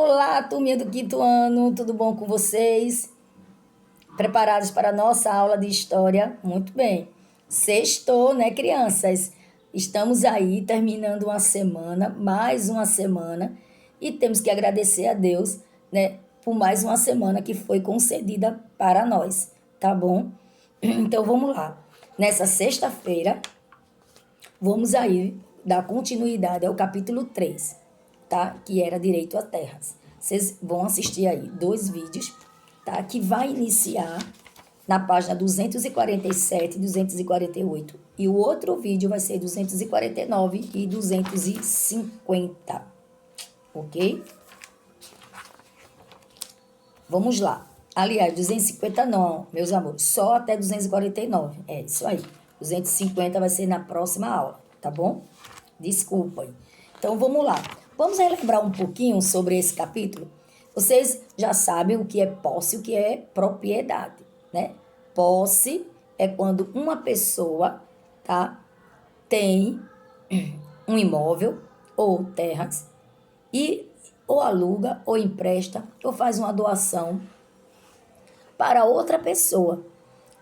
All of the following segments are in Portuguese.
Olá, turminha do quinto ano, tudo bom com vocês? Preparados para a nossa aula de história? Muito bem. Sextou, né, crianças? Estamos aí terminando uma semana, mais uma semana, e temos que agradecer a Deus, né, por mais uma semana que foi concedida para nós, tá bom? Então vamos lá. Nessa sexta-feira, vamos aí dar continuidade ao capítulo 3, tá? Que era direito a terras. Vocês vão assistir aí dois vídeos, tá? Que vai iniciar na página 247 e 248. E o outro vídeo vai ser 249 e 250, ok? Vamos lá. Aliás, 250 não, meus amores, só até 249. É isso aí. 250 vai ser na próxima aula, tá bom? Desculpem. Então vamos lá. Vamos relembrar um pouquinho sobre esse capítulo? Vocês já sabem o que é posse e o que é propriedade, né? Posse é quando uma pessoa, tá, tem um imóvel ou terras e ou aluga ou empresta ou faz uma doação para outra pessoa.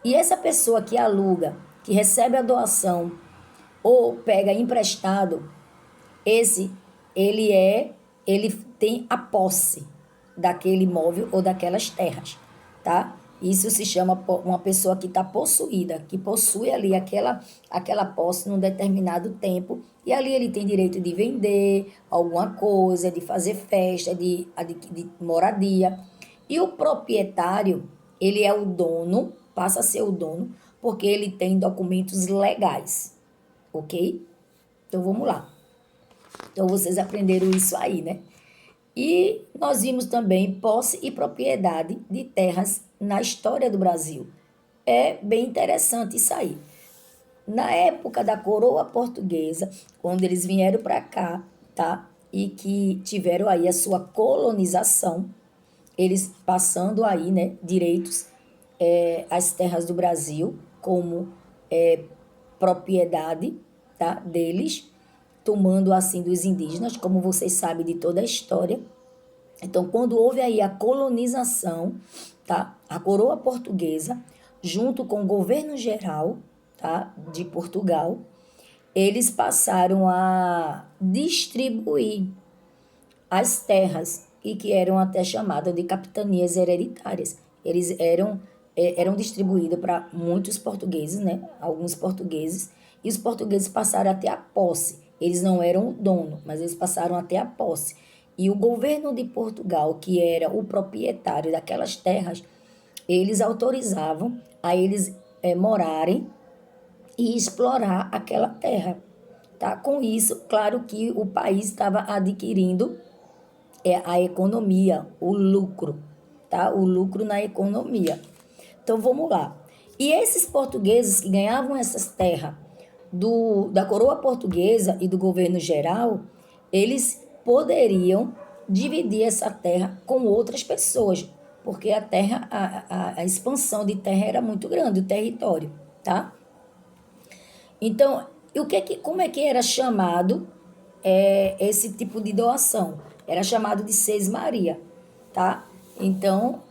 E essa pessoa que aluga, que recebe a doação ou pega emprestado, esse ele tem a posse daquele imóvel ou daquelas terras, tá? Isso se chama uma pessoa que está possuída, que possui ali aquela posse num determinado tempo, e ali ele tem direito de vender alguma coisa, de fazer festa, de moradia. E o proprietário, ele é o dono, passa a ser o dono, porque ele tem documentos legais, ok? Então vamos lá. Então vocês aprenderam isso aí, né? E nós vimos também posse e propriedade de terras na história do Brasil. É bem interessante isso aí. Na época da coroa portuguesa, quando eles vieram para cá, tá? E que tiveram aí a sua colonização, eles passando aí, né, direitos às terras do Brasil como propriedade, tá, deles, tomando assim dos indígenas, como vocês sabem de toda a história. Então, quando houve aí a colonização, tá, a coroa portuguesa, junto com o governo geral, tá, de Portugal, eles passaram a distribuir as terras e que eram até chamadas de capitanias hereditárias. Eles eram distribuídas para muitos portugueses, né? Alguns portugueses, e os portugueses passaram até a posse. Eles não eram o dono, mas eles passaram até a posse. E o governo de Portugal, que era o proprietário daquelas terras, eles autorizavam a eles morarem e explorar aquela terra. Tá? Com isso, claro que o país estava adquirindo a economia, o lucro, tá? O lucro na economia. Então vamos lá. E esses portugueses que ganhavam essas terras da coroa portuguesa e do governo geral, eles poderiam dividir essa terra com outras pessoas, porque a terra, a expansão de terra era muito grande, o território, tá? Então, como é que era chamado esse tipo de doação? Era chamado de seis-maria, tá? Então,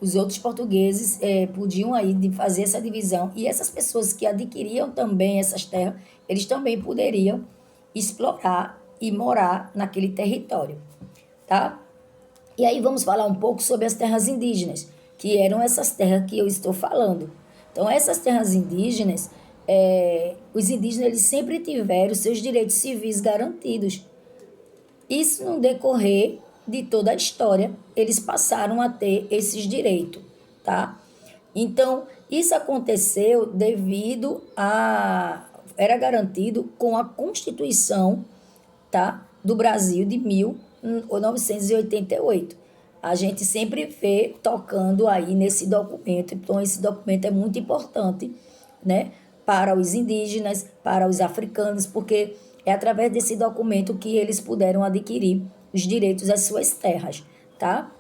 os outros portugueses podiam aí fazer essa divisão, e essas pessoas que adquiriam também essas terras, eles também poderiam explorar e morar naquele território, tá? E aí vamos falar um pouco sobre as terras indígenas, que eram essas terras que eu estou falando. Então, essas terras indígenas, os indígenas eles sempre tiveram seus direitos civis garantidos. Isso no decorrer de toda a história, eles passaram a ter esses direitos, tá? Então, isso aconteceu devido a... Era garantido com a Constituição, tá, do Brasil de 1988. A gente sempre vê tocando aí nesse documento, então esse documento é muito importante, né, para os indígenas, para os africanos, porque é através desse documento que eles puderam adquirir os direitos às suas terras, tá?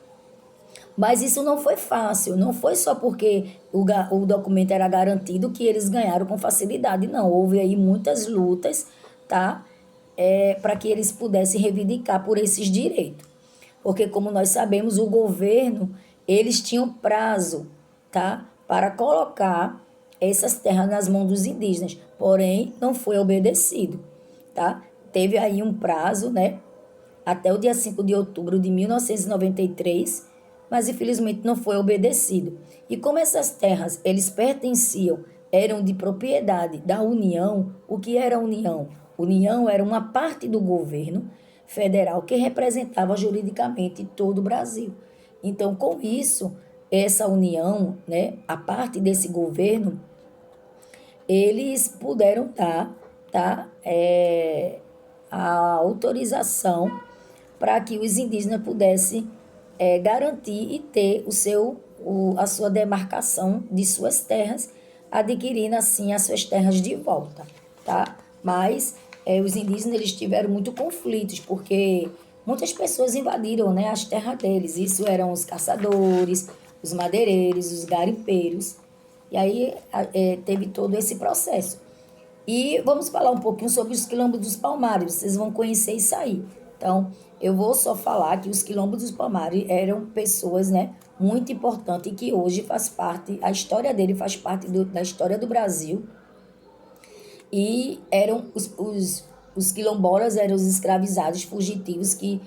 Mas isso não foi fácil, não foi só porque o documento era garantido que eles ganharam com facilidade, não. Houve aí muitas lutas, tá? Para que eles pudessem reivindicar por esses direitos. porque como nós sabemos, o governo, eles tinham prazo, tá? Para colocar essas terras nas mãos dos indígenas, porém não foi obedecido, tá? Teve aí um prazo, né? Até o dia 5 de outubro de 1993, mas infelizmente não foi obedecido. E como essas terras, eles pertenciam, eram de propriedade da União, o que era a União? União era uma parte do governo federal que representava juridicamente todo o Brasil. Então, com isso, essa União, né, a parte desse governo, eles puderam dar, tá, a autorização para que os indígenas pudessem garantir e ter a sua demarcação de suas terras, adquirindo assim as suas terras de volta, tá? Mas os indígenas eles tiveram muito conflitos, porque muitas pessoas invadiram, né, as terras deles. Isso eram os caçadores, os madeireiros, os garimpeiros. E aí teve todo esse processo. E vamos falar um pouquinho sobre os quilombos dos Palmares, vocês vão conhecer isso aí. Então, eu vou só falar que os quilombos dos Palmares eram pessoas, né, muito importantes e que hoje faz parte, a história dele faz parte da história do Brasil. E eram os quilombolas, eram os escravizados fugitivos que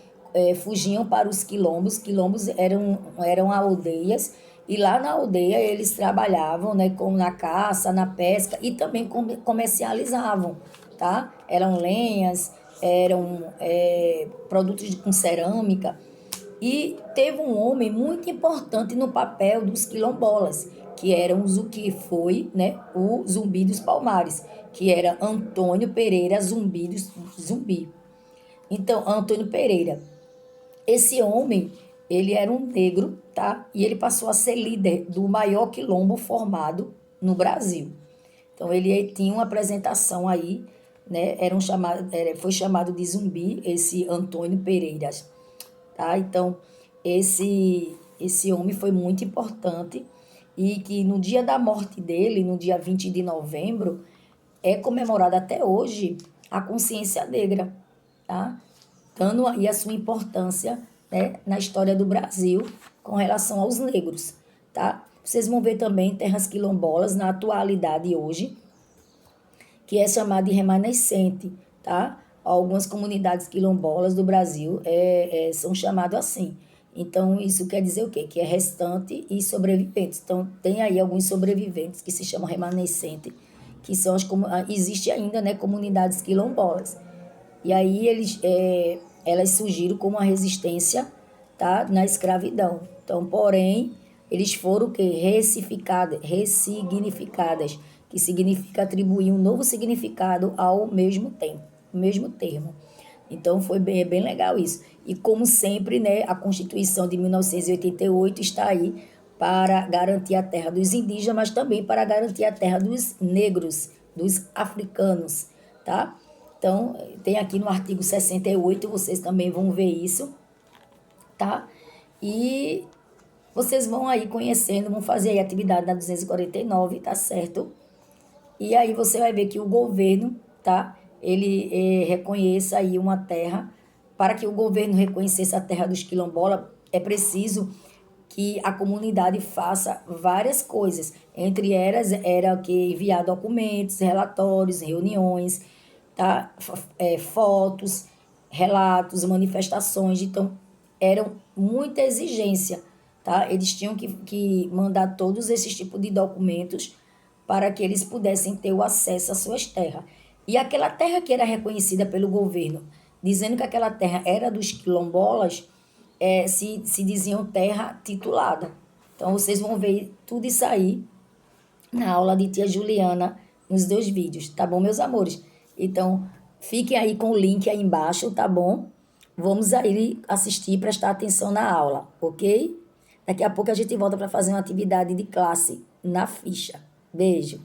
fugiam para os quilombos. Quilombos eram aldeias, e lá na aldeia eles trabalhavam, né, como na caça, na pesca e também comercializavam, tá? Eram lenhas, eram produtos com cerâmica. E teve um homem muito importante no papel dos quilombolas, que eram o que foi, né, o Zumbi dos Palmares, que era Antônio Pereira Zumbi. Então, Antônio Pereira, esse homem, ele era um negro, tá? E ele passou a ser líder do maior quilombo formado no Brasil. Então, ele tinha uma apresentação aí, né? Foi chamado de Zumbi, esse Antônio Pereira, tá? Então, esse homem foi muito importante e que no dia da morte dele, no dia 20 de novembro, é comemorada até hoje a consciência negra, tá? Dando aí a sua importância, né, na história do Brasil com relação aos negros, tá? Vocês vão ver também terras quilombolas na atualidade hoje, que é chamada de remanescente, tá? Algumas comunidades quilombolas do Brasil são chamadas assim. Então, isso quer dizer o quê? Que é restante e sobreviventes. Então, tem aí alguns sobreviventes que se chamam remanescente, que são existe ainda, né, comunidades quilombolas. E aí elas surgiram como uma resistência, tá, na escravidão. Então, porém, eles foram o quê? Ressignificadas, que significa atribuir um novo significado ao mesmo tempo, o mesmo termo. Então, foi bem legal isso. E, como sempre, né, a Constituição de 1988 está aí para garantir a terra dos indígenas, mas também para garantir a terra dos negros, dos africanos, tá? Então, tem aqui no artigo 68, vocês também vão ver isso, tá? E vocês vão aí conhecendo, vão fazer aí a atividade na 249, tá certo? E aí você vai ver que o governo, tá? Ele reconheça aí uma terra. Para que o governo reconhecesse a terra dos quilombolas, é preciso que a comunidade faça várias coisas. Entre elas, era que enviar documentos, relatórios, reuniões, tá? Fotos, relatos, manifestações. Então, eram muita exigência, tá? Eles tinham que mandar todos esses tipos de documentos para que eles pudessem ter o acesso às suas terras. E aquela terra que era reconhecida pelo governo, dizendo que aquela terra era dos quilombolas, se diziam terra titulada. Então, vocês vão ver tudo isso aí na aula de tia Juliana, nos 2 vídeos, tá bom, meus amores? Então, fiquem aí com o link aí embaixo, tá bom? Vamos aí assistir e prestar atenção na aula, ok? Daqui a pouco a gente volta para fazer uma atividade de classe na ficha. Beijo!